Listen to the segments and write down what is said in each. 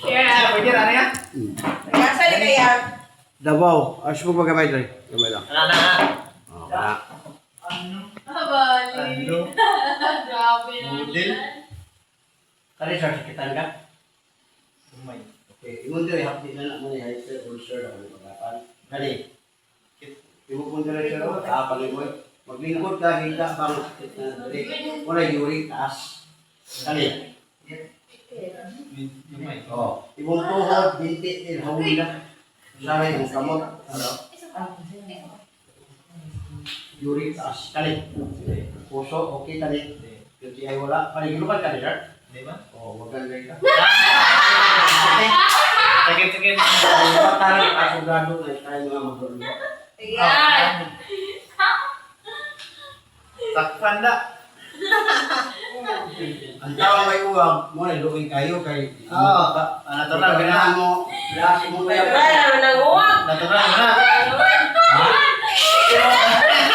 Yeah, pwede na yan. Nasa na kaya? Davao. Ayos mo pagkamay doon. Kamay lang. Ano? Oh, wala. Habali. Grabe na. Budil. Kali sa sakitan ka? Umay. Okay. Imun doon, hapdi na na mo ni Heister Ulcer ako ng pagkapan. Kali. Imun mo doon siya ako, kaapalin mo. Maglingkod ka, hindi ka bang sakit na dali. Wala uric taas. Kali. Umay. Oh. Ibong tuhod, binti, din, hawin na. Sabi yung kamot. Ano? Uric taas. Kali. Puso, okay, kali. Kasi ay wala. Kali, gilupan ka niya? Di ba? Oh, wag ka ka. Sakit-sakit. Parang asugado na tayo mga magulo. Ayan. Sakpan na. Ang tawag may uwag, mo na luwing kayo kay... Oo. Natural, Ganahan mo, lasi mo kaya... Wala naman ang uwag. Natural na.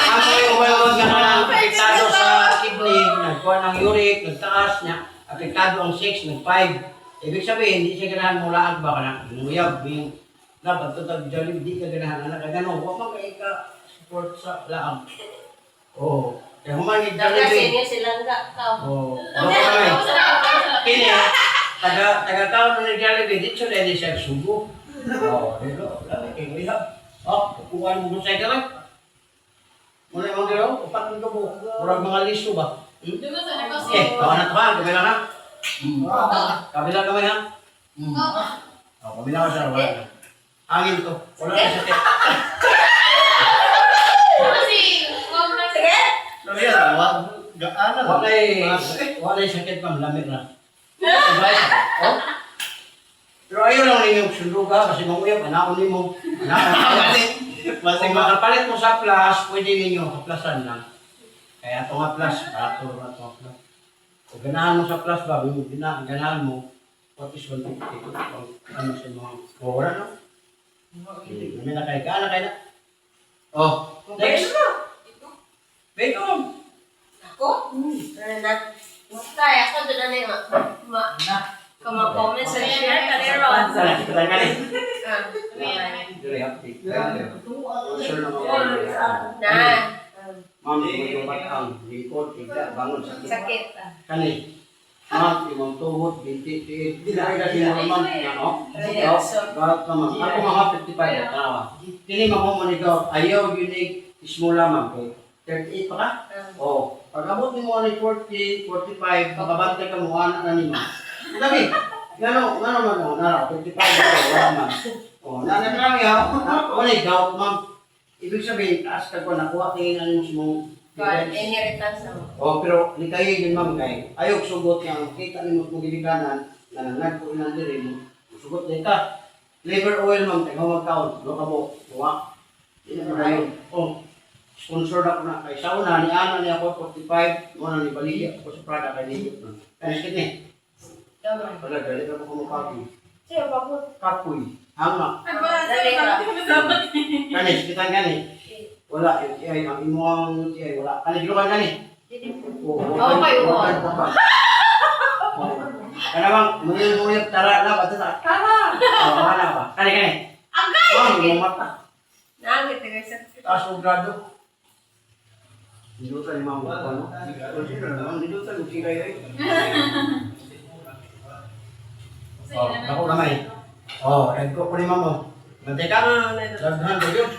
Ako yung uwag ganahan, apektado sa kidney, nagkuha ng uric, nagtaas niya, apektado ang 6, nag-5. Ibig sabihin, hindi siya ganahan mo laag ba ka na, inuyab, yung dapat tutag Jollibee, hindi ka ganahan, anak ka gano'n, huwag mo kayo ka-support sa laag. Oo. Kaya humangin Kasi Jollibee. niya silang gakaw. Oo. Ano ka kami? Kini, taga-taon na nag-Jollibee, dito na hindi siya sugo. Oo, dito. Lami kayo, lihap. Oh, kukuha mo sa ikaw. Muna yung mga galaw, upat ng kabo. Murag mga liso ba? Di ba sa negosyo? Tawa na tawa, kabila na. Kabila kamay ha. Kabila ko siya, wala na. Angin to, wala na siya. Kasi, wag na. Sige. Sabi yan, gaana lang. Wala yung sakit ma'am, lamig na. Sabay, oh. Pero ayaw lang ninyong sundo ka kasi mamuyap, anaon mo. Kung makapalit mo sa plus, pwede ninyo kaplasan lang. Kaya ito nga plus, barato na ito nga plus. Kung ganahan mo sa plus ba, ganahan mo, what is 150? Ano sa mga, wala no? May nakay ka, nakay na. Oh, next. Bacon. Ako? Kaya ako doon na yung comment sa share ka ni Ron. Sana, kita kali. Ayan. Dili hapti. Sure na mga Na. Ma'am, maglumat ang likod, tiga, bangon, sakit. Sakit. Kani, ma'am, imong tuhod, binti, tiid. Di na kasi mo ma'am, ano? Barat ka ma'am. Ako mga 55 na tawa. Kini mo manigaw, ayaw unique, ismula ma'am. 38 pa ka? Oo. Pag abot mo ni 40, 45, makabantay ka mo, anak na ni ma'am. Lagi, gano'n man ako, nara, 55 ako, wala man. O, nananami ako, wala yung gout, ma'am. Ibig sabihin, taas ka ko, nakuha kayo na yung mong Inheritance na mo. O, pero ni kayo yun, ma'am, kay ayaw sugot nga, kita ni mo gilikanan, na nagpo ilang diri mo, sugot din ka. Liver oil, ma'am, tayo magkaon, lo ka mo, buwa. Yun na yun. O, sponsor na ko na, kay sa una, ni Ana ni ako, 45, muna ni Baligya, ako sa Prada, kay Nigit na. Kaya sikit ni. Wala, dali ka mo kumakapoy. Siya, bakit? Kapoy. Hanga. Dali. Kanis, kita gani. Wala, UTI. Ang imuang UTI, wala. Kanis, gilukan gani. Oo, Okay, oo. Kana bang, muyot tara na, bato na. Tara! Oo, mana ba? Kani. Agay! Ma'am, yung mata. Nangit, guys. Taas mo grado. Dilutan ni ma'am. Ano? Dilutan, usikay ay. Oh, ako kamay. Oh, nagko ko ni mamo. Nantay ka. Daghan ko yun.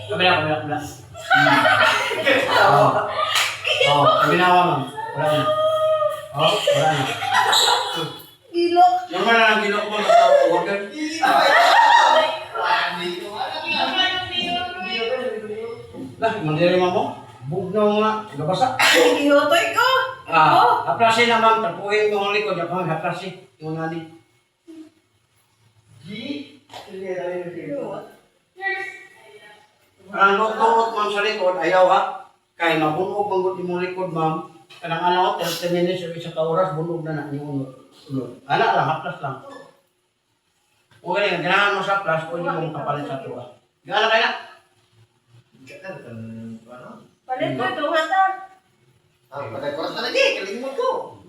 Kabila. Oh, kabinawa ma'am. Wala na. Oh, wala na. Ilok. Normal na ang gilok mo. Huwag ka. Lah, mandiri mo. Bugnaw nga. Nabasa. Inutoy ko. Haplasin na ma'am. Tapuhin mo ang likod. Ako haplasin. Yung nga ni. Ang lukot ma'am sa likod. Ayaw ha. Kaya mabunog ang guti mong likod ma'am. Kanang ano, 30 minutes o isang oras, bunog na na yung unod. Anak lang, haplas lang. O kaya, ganahan mo sa plus, pwede mong kapalit sa tuwa. Gana kaya? Ga'an kan ano? Palit ko, dumata. Patay ko sa lagi, kalimot ko.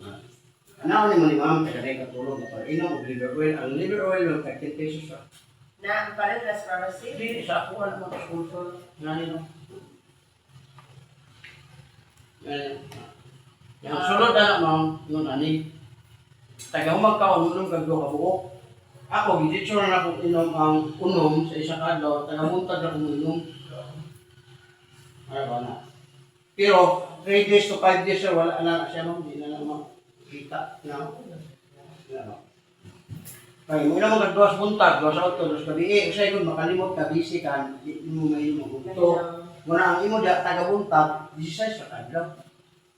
Ano ni mo ni ma'am, kaya rin katulog na para inom og liver oil. Ang liver oil yung 13 pesos siya. Na, palit na sa pharmacy. Hindi, sa ako, ano mga sponsor. Nani no? Yang sulod na ma'am, yung ani. Taga humagkaon, unom kag duha ka buok. Ako, giditsyo na akong inom ang unom sa isang adlaw, taga muntag na akong inom. Ano ba na? Pero, 3 days to 5 days sir, wala na siya ma'am, hindi na naman kita na. Kaya mo ilang mga duwas buntag, duwas auto, duwas gabi, usay kung makalimot ka, busy ka, di mo may mo. Ito, muna ang imo da taga buntag, 16 sa kadlaw.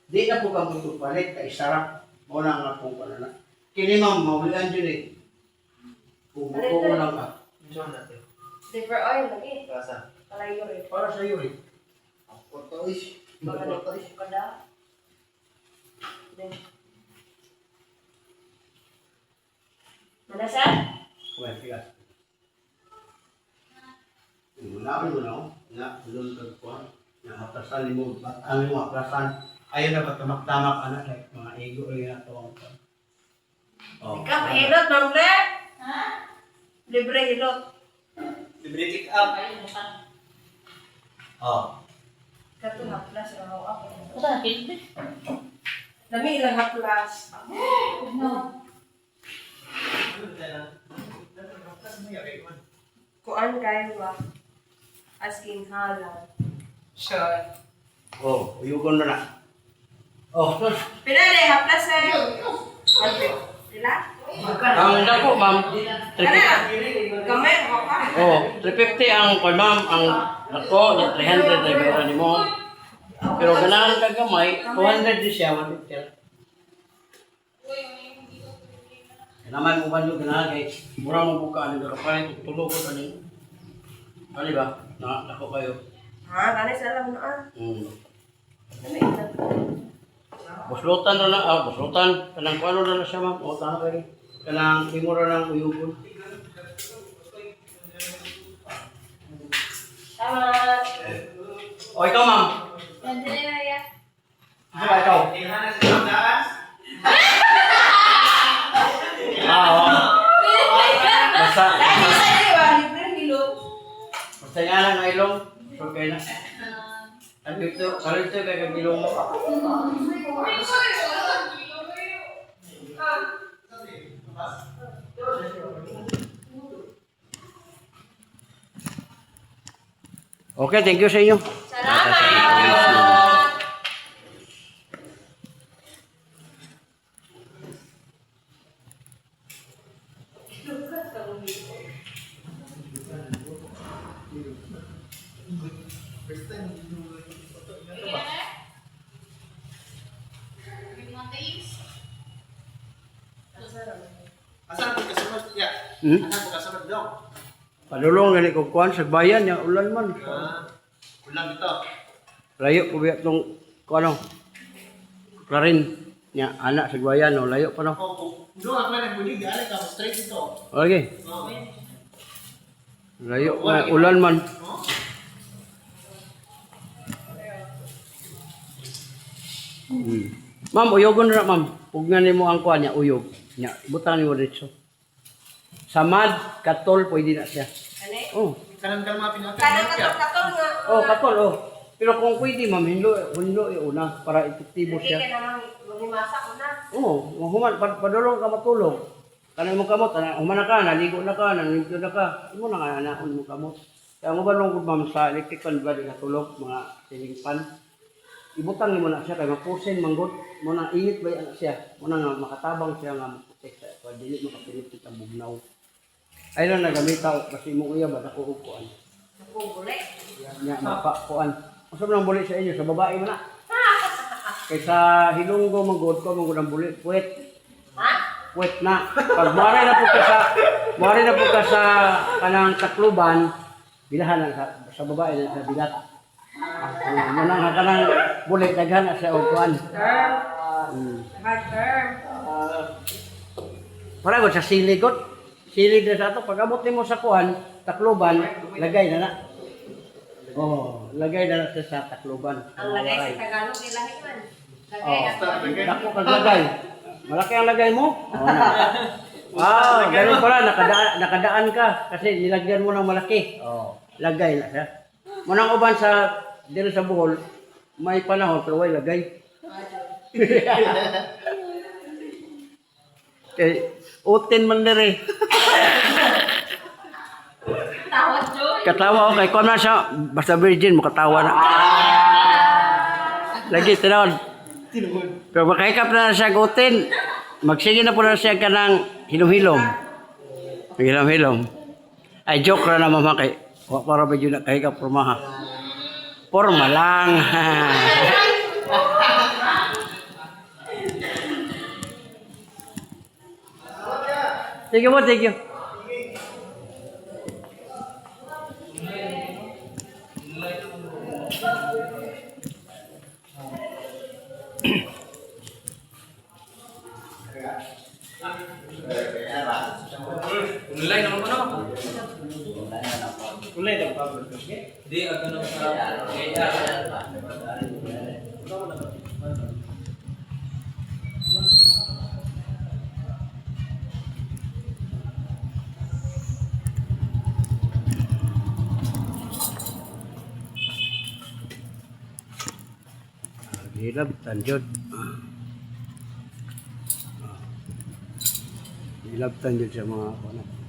Di na po kang tutupalit, kay sarap. Muna nga po pala na. Kini ma'am, mawilan dyan eh. Kung buko mo lang ka. Saan natin? Liver oil lagi. Rasa. Kalayo rin. Para sa iyo eh. Ako to is. Mga nagpapis ko na. Manasa? Well, kaya. Muna mo na ako. Nga, doon ka nga maplasan mo. Ang mga maplasan. Ayaw na ba tamak-tamak anak like mga ego o yung natawang ka. Oh. Ikaw, hilot, mamble? Ha? Libre hilot. Libre pick up. Oh. Kato haplas, raw ako. Ito na, pilde. Dami ilang haplas. No. Kuan kayo ba? Asking halang. Sure. Oh, uyugon na na. Oh, sus. Pila na haplas sa'yo? Pila? Ang dako, ma'am. Kana? Gamay ako pa. Oh, 350 ang kay ma'am, ang ako, 300 ay pera ni mo. Pero ganahan ka gamay, 200 di siya, 150. Naman mo ba yung ganahan kay mura mo buka ang kapay, tulog ko ani. Ano ba? Nako kayo. Ha, kanay sa alam na ah. Dami ilang. Buslutan na lang, buslutan. Kanang kuano na lang siya ma'am. O, tama kayo. Kanang imura lang uyugon. Tama. O, ikaw ma'am. Ganda na ya. Ikaw, ikaw. Tingnan na sa taas. Oo. Basta, Dahil sa iyo, libre hilot. basta nga lang ang ilong. Okay na. Ano ito? Kalo ito kaya kagilong mo. Okay, thank you sa inyo. Salamat! Asan po kasunod? Ya. Asan po kasunod daw? Padulong gani ko kuan sa bayan ya ulan man. Ulang ito. Layo ko biya tong kuano. Klarin nya anak sa bayan no layo pa no. Doon ako na nagbulig. Dali ka mo straight ito. Okay. Layo nga ulan man. Ma'am, uyogon na ma'am. Pugnan nimo ang kuan niya uyog. Nya butang nimo dito. Samad katol pwede na siya. Ano? Oh. Kanan kalma pinaka. Kanang katong-katong nga. Oh, katol oh. Pero kung pwede ma'am, hinlo una para epektibo Hindi ka siya. naman magimasa ko na. Oo, human padulong ka matulog. Kanang mo kamot, humana ka, naligo na ka, naligo na ka. Imo na nga anaon mo kamot. Kaya mo ba lungkod ma'am sa electric fan ba di natulog mga ceiling fan? Ibutang nimo na siya kay mapusin manggod mo nang init ba yan siya. Mo na nga makatabang siya nga maputik sa pag dili makapilit kita bugnaw. Ay lang nagamita kasi mo iya ba dako kuan. Napugulay. Nya mapakuan. Usab nang buli sa inyo sa babae man na. Kaysa hilunggo manggod ko manggod ang buli puwet. Ha? Puwet na. Pag mare na po ka sa kanang takluban, bilahan na sa babae na sa bilat. Muna nga kanang bulit daghan na sa upuan. Term. Hard term. Para ko sa siligot. silid na sa ato. Pag abot nimo sa kuan, takloban, lagay na na. Oh, lagay na na siya sa takloban. Ang lagay sa Tagalog, ilahi man. Lagay Oh, at dako kag lagay. Malaki ang lagay mo? Oh, na. Wow, ganun pala, nakadaan ka kasi nilagyan mo ng malaki. Oh, lagay na siya. Munang uban sa dito sa Bohol, may panahon pero way lagay. Utin man dire. tawad, Joy. Katawa ko kay kuan na siya, basta virgin mo katawa na. Lagi tinawon. Pero makaikap na siya gutin. Magsige na po na siya ka ng hilom-hilom. Hilom-hilom. Ay, joke na naman mga kay. Para ba yun na kahikap pormaha. Porma lang. Thank you po, thank you. Ulay naman ko na. Ulay daw pa. Di ako nang sa Hilab, tanjod. Hilab, tanjod sa mga ano.